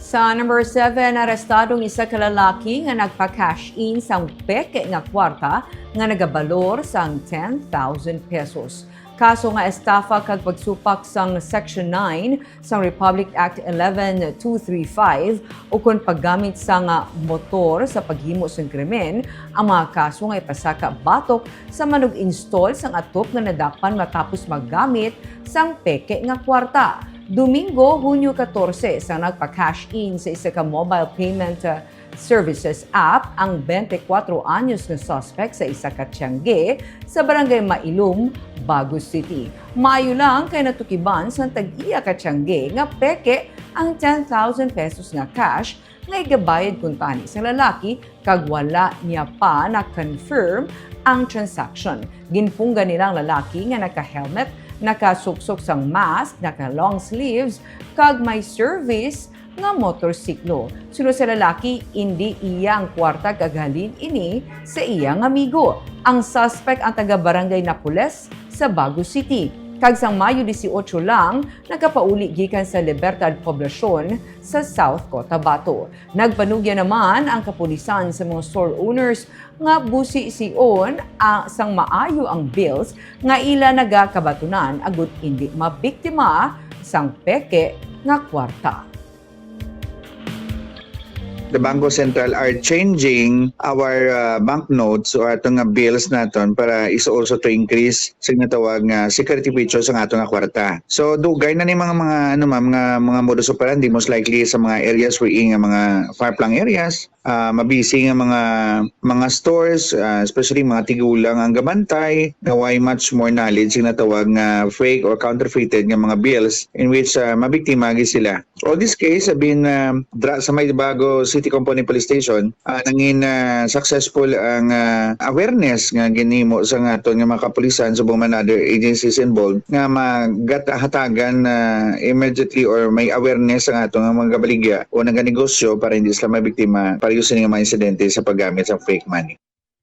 Sa number 7, arestadong isa ka lalaki nga nagpa-cash in sang peke nga kwarta nga nagabalor sang 10,000 pesos. Kaso nga estafa kag pagsupak sang Section 9 sang Republic Act 11235 o kung paggamit sang motor sa paghimo sang krimen, ang mga kaso nga ipasaka batok sa manug-install sang atop nga nadakpan matapos maggamit sang peke nga kwarta. Domingo, Hunyo 14, sa nagpa-cash in sa isa ka mobile payment services app ang 24 anyos na suspect sa isa ka Tiangge sa barangay Mailum, Baguio City. Maayo lang kay natukiban sa tag-iya ka Tiangge nga peke ang 10,000 pesos nga cash nga igabayad kun tani sa lalaki kag wala niya pa na-confirm ang transaction. Ginpunggan nilang lalaki nga naka-helmet, nakasuksok sang mask, naka-long sleeves, kag may service nga motorsiklo. Sulo sa lalaki, hindi iyang kwarta kaghalin ini sa iyang amigo. Ang suspect ang taga-barangay Napoles sa Baguio City. Kag sang Mayo 18 lang, nagkapauli gikan sa Libertad Poblacion sa South Cotabato. Nagpanugya naman ang kapulisan sa mga store owners nga busi siyon sang maayo ang bills nga ila nagakabatunan agud hindi mabiktima sang peke nga kwarta. The Bangko Sentral are changing our banknotes o atong nga bills naton para is also to increase sa natawag nga security features sa atong nga kwarta. So dugay na ni mga modus operandi most likely sa mga areas wherein nga mga far-flung areas, mabisi nga mga stores, especially mga tigulang ang gabantay nga why much more knowledge nga natawag nga fake or counterfeited nga mga bills in which mabiktima gi sila. All this case sabihin sa May Bago City Component Police Station, nangin successful ang awareness nga ginhimo sa aton nga mga kapulisan subong man other agencies involved nga maghatagan immediately or may awareness ang aton nga mga kabaligya o nga negosyo para hindi sila mabiktima para yusin nga mga insidente sa paggamit sa fake money.